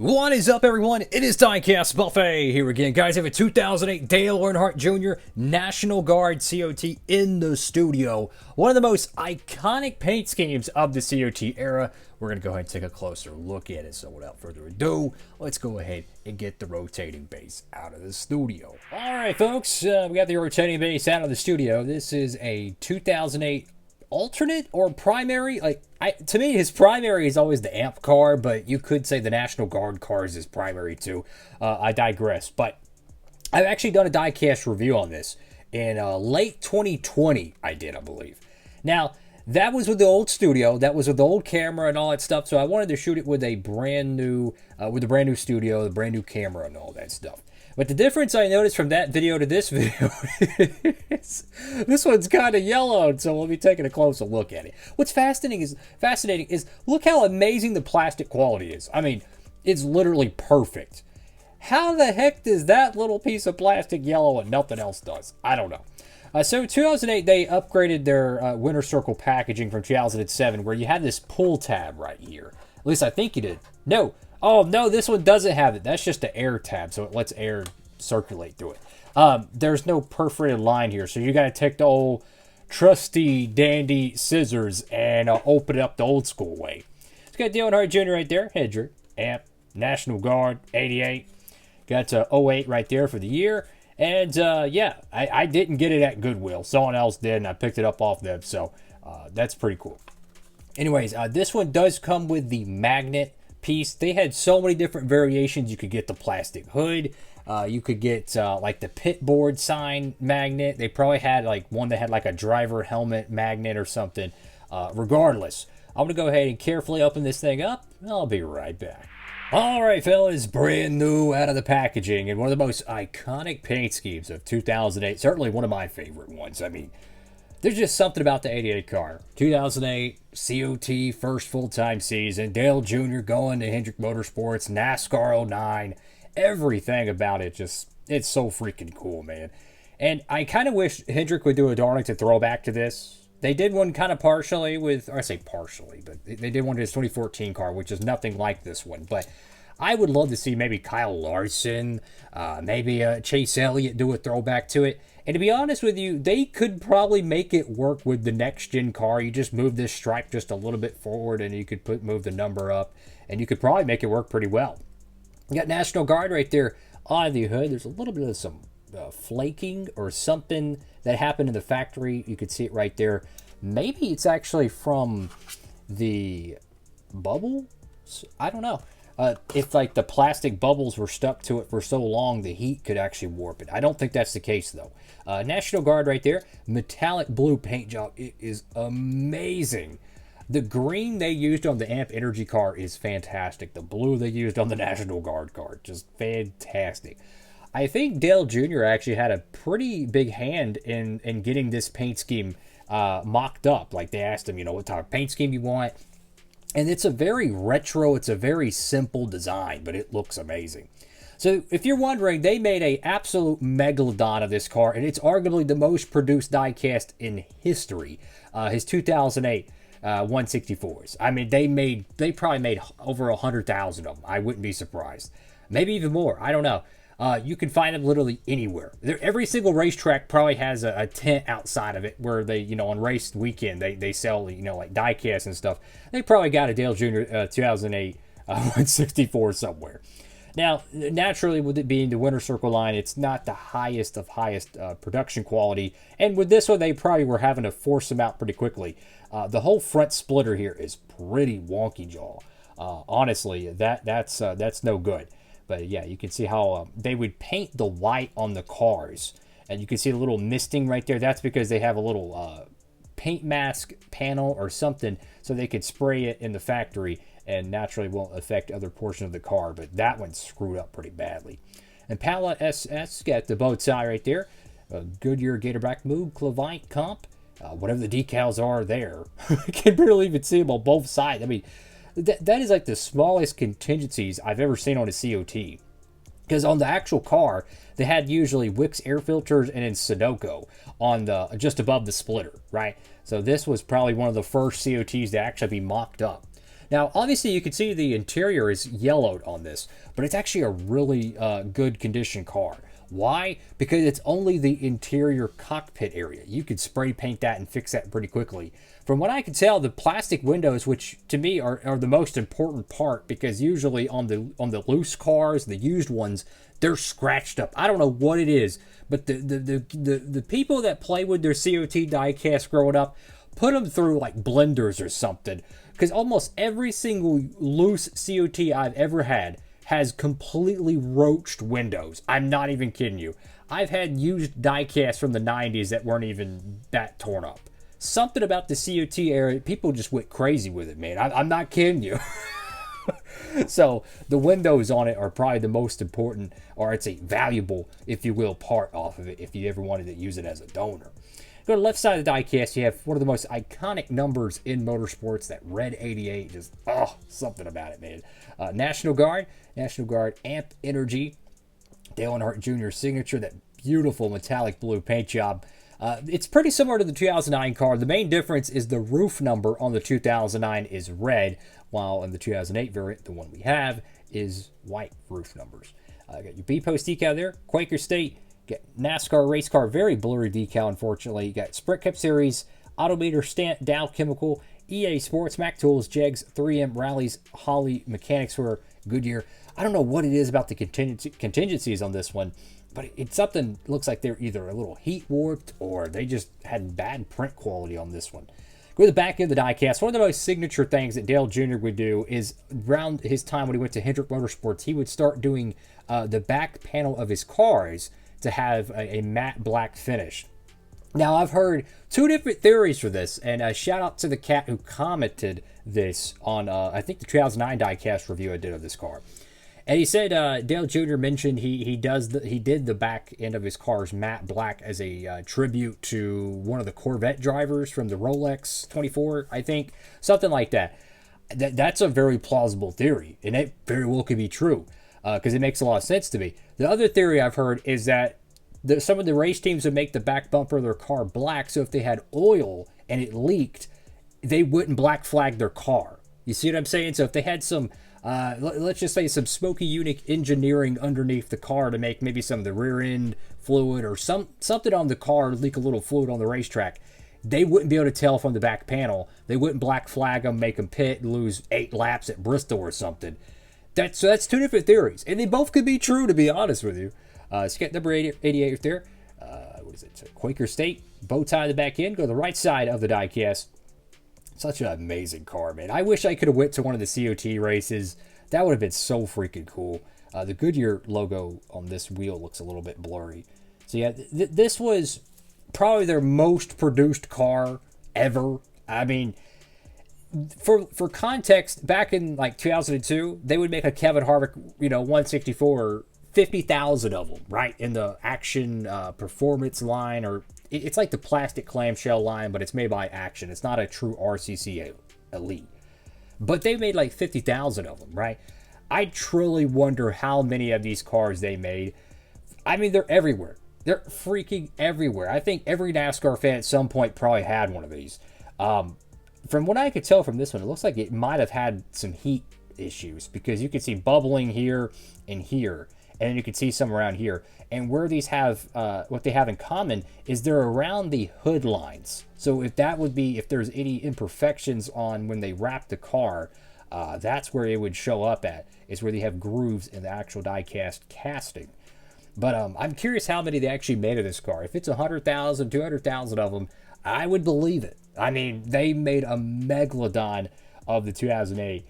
What is up, everyone? It is Diecastbuffet here again. Guys, I have a 2008 Dale Earnhardt Jr. National Guard COT in the studio. One of the most iconic paint schemes of the COT era. We're going to go ahead and take a closer look at it. So without further ado, let's go ahead and get the rotating base out of the studio. All right, folks, we got the rotating base out of the studio. This is a 2008 alternate or primary. To me, his primary is always the amp car, but you could say the National Guard car is his primary too. I digress, but I've actually done a diecast review on this in late 2020. I believe. Now that was with the old studio, that was with the old camera and all that stuff. So I wanted to shoot it with a brand new, studio, the brand new camera and all that stuff. But the difference I noticed from that video to this video is this one's kind of yellowed, so we'll be taking a closer look at it. What's fascinating is look how amazing the plastic quality is. I mean, it's literally perfect. How the heck does that little piece of plastic yellow and nothing else does? I don't know. So in 2008, they upgraded their winter circle packaging from 2007, where you had this pull tab right here. At least I think you did. No. Oh, no, this one doesn't have it. That's just the air tab, so it lets air circulate through it. There's no perforated line here, so you got to take the old trusty dandy scissors and open it up the old school way. It's got Dale Earnhardt Jr. right there, Hendrick, amp, National Guard, 88. Got 08 right there for the year. And, yeah, I didn't get it at Goodwill. Someone else did, and I picked it up off them, so that's pretty cool. Anyways, this one does come with the magnet piece. They had so many different variations. You could get the plastic hood. You could get like the pit board sign magnet. They probably had like one that had like a driver helmet magnet or something. Regardless, I'm going to go ahead and carefully open this thing up. I'll be right back. All right, fellas, brand new out of the packaging and one of the most iconic paint schemes of 2008. Certainly one of my favorite ones. I mean, there's just something about the 88 car. 2008, COT, first full-time season. Dale Jr. going to Hendrick Motorsports, NASCAR 09. Everything about it it's so freaking cool, man. And I kind of wish Hendrick would do a Darlington throwback to this. They did one kind of partially with, or I say partially, but they did one to his 2014 car, which is nothing like this one. But I would love to see maybe Kyle Larson, maybe Chase Elliott do a throwback to it. And to be honest with you, they could probably make it work with the next-gen car. You just move this stripe just a little bit forward, and you could move the number up, and you could probably make it work pretty well. You got National Guard right there on the hood. There's a little bit of some flaking or something that happened in the factory. You could see it right there. Maybe it's actually from the bubble. I don't know. If like the plastic bubbles were stuck to it for so long, the heat could actually warp it. I don't think that's the case though. National Guard right there, metallic blue paint job. It is amazing. The green they used on the Amp Energy car is fantastic. The blue they used on the National Guard car, just fantastic. I think Dale Jr. actually had a pretty big hand in getting this paint scheme mocked up. Like they asked him, what type of paint scheme you want. And it's a very retro, it's a very simple design, but it looks amazing. So if you're wondering, they made an absolute megalodon of this car, and it's arguably the most produced diecast in history. His 2008 164s. I mean, they probably made over 100,000 of them. I wouldn't be surprised. Maybe even more. I don't know. You can find them literally anywhere. Every single racetrack probably has a tent outside of it where they, on race weekend, they sell, like diecast and stuff. They probably got a Dale Jr. 2008 164 somewhere. Now, naturally, with it being the Winter Circle line, it's not the highest of highest production quality. And with this one, they probably were having to force them out pretty quickly. The whole front splitter here is pretty wonky, jaw. Honestly, that's no good. But yeah, you can see how they would paint the white on the cars. And you can see a little misting right there. That's because they have a little paint mask panel or something so they could spray it in the factory and naturally won't affect other portions of the car. But that one's screwed up pretty badly. And Pala SS got the bow tie right there. Goodyear Gatorback Moog Clavite comp. Whatever the decals are there. I can barely even see them on both sides. I mean, that is like the smallest contingencies I've ever seen on a COT. Because on the actual car, they had usually Wix air filters and then Sudoku on the just above the splitter, right? So this was probably one of the first COTs to actually be mocked up. Now, obviously, you can see the interior is yellowed on this, but it's actually a really good condition car. Why? Because it's only the interior cockpit area. You could spray paint that and fix that pretty quickly. From what I can tell, the plastic windows, which to me are the most important part, because usually on the loose cars, the used ones, they're scratched up. I don't know what it is, but the people that play with their COT diecast growing up put them through like blenders or something, because almost every single loose COT I've ever had has completely roached windows. I'm not even kidding you. I've had used diecasts from the 90s that weren't even that torn up. Something about the COT area, people just went crazy with it, man. I'm not kidding you. So the windows on it are probably the most important, or it's a valuable, if you will, part off of it if you ever wanted to use it as a donor. Go to the left side of the diecast, you have one of the most iconic numbers in motorsports, that red 88. Just, something about it, man. National Guard Amp Energy, Dale Earnhardt Jr. signature, that beautiful metallic blue paint job. It's pretty similar to the 2009 car. The main difference is the roof number on the 2009 is red, while in the 2008 variant, the one we have, is white roof numbers. Got your B-post decal there, Quaker State, got NASCAR race car, very blurry decal, unfortunately. You got Sprint Cup Series, Autometer, Stant, Dow Chemical, EA Sports, Mac Tools, Jegs, 3M, Rallies, Holly Mechanics for Goodyear. I don't know what it is about the contingencies on this one, but it's something, looks like they're either a little heat warped or they just had bad print quality on this one. Go to the back end of the diecast. One of the most signature things that Dale Jr. would do is, around his time when he went to Hendrick Motorsports, he would start doing the back panel of his cars to have a matte black finish. Now, I've heard two different theories for this, and shout out to the cat who commented this on, I think, the 2009 diecast review I did of this car. And he said Dale Jr. mentioned he did the back end of his cars matte black as a tribute to one of the Corvette drivers from the Rolex 24, I think, something like that. That's a very plausible theory, and it very well could be true, because it makes a lot of sense to me. The other theory I've heard is that some of the race teams would make the back bumper of their car black, so if they had oil and it leaked, they wouldn't black flag their car. You see what I'm saying? So if they had some, let's just say, some smoky unique engineering underneath the car to make maybe some of the rear end fluid or something on the car leak a little fluid on the racetrack, they wouldn't be able to tell from the back panel. They wouldn't black flag them, make them pit, and lose 8 laps at Bristol or something. So that's two different theories, and they both could be true, to be honest with you. So number 88 right there. What is it? So Quaker State, bow tie the back end. Go to the right side of the diecast. Such an amazing car, man. I wish I could have went to one of the COT races. That would have been so freaking cool. The Goodyear logo on this wheel looks a little bit blurry. So yeah, this was probably their most produced car ever. I mean, for context, back in like 2002, they would make a Kevin Harvick, 164, 50,000 of them, right? In the Action Performance line, or it's like the plastic clamshell line, but it's made by Action. It's not a true RCC Elite. But they made like 50,000 of them, right? I truly wonder how many of these cars they made. I mean, they're everywhere. They're freaking everywhere. I think every NASCAR fan at some point probably had one of these. From what I could tell from this one, it looks like it might have had some heat issues, because you can see bubbling here and here, and then you can see some around here. And where these have, what they have in common is they're around the hood lines. So if there's any imperfections on when they wrap the car, that's where it would show up at, is where they have grooves in the actual die-cast casting. But I'm curious how many they actually made of this car. If it's 100,000, 200,000 of them, I would believe it. I mean, they made a megalodon of the 2008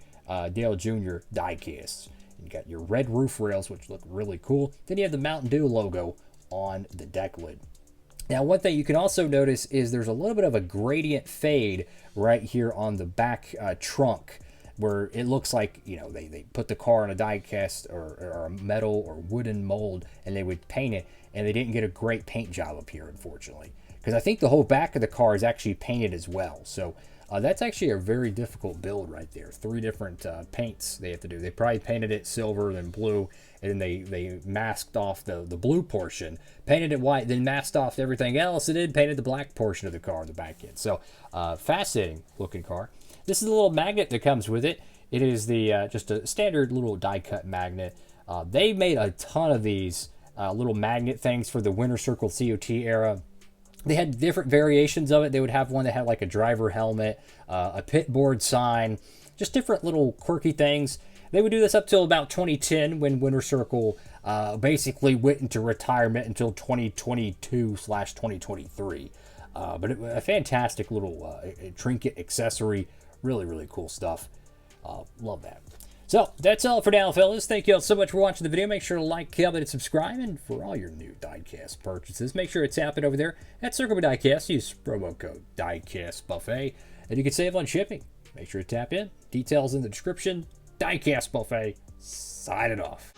Dale Jr. die-casts. You got your red roof rails, which look really cool. Then you have the Mountain Dew logo on the deck lid. Now, one thing you can also notice is there's a little bit of a gradient fade right here on the back trunk, where it looks like, they put the car in a die-cast or a metal or wooden mold, and they would paint it, and they didn't get a great paint job up here, unfortunately. Because I think the whole back of the car is actually painted as well. So that's actually a very difficult build right there. 3 different paints they have to do. They probably painted it silver, then blue, and then they masked off the blue portion, painted it white, then masked off everything else, and then painted the black portion of the car on the back end. So fascinating looking car. This is a little magnet that comes with it. It is the just a standard little die cut magnet. They made a ton of these little magnet things for the Winter Circle COT era. They had different variations of it. They would have one that had like a driver helmet, a pit board sign, just different little quirky things. They would do this up till about 2010 when Winter Circle basically went into retirement until 2022/2023. But a fantastic little trinket accessory. Really, really cool stuff. Love that. So, that's all for now, fellas. Thank you all so much for watching the video. Make sure to like, comment, and subscribe. And for all your new Diecast purchases, make sure to tap it over there at Circle B Diecast. Use promo code Diecastbuffet, and you can save on shipping. Make sure to tap in. Details in the description. Diecastbuffet, signing off.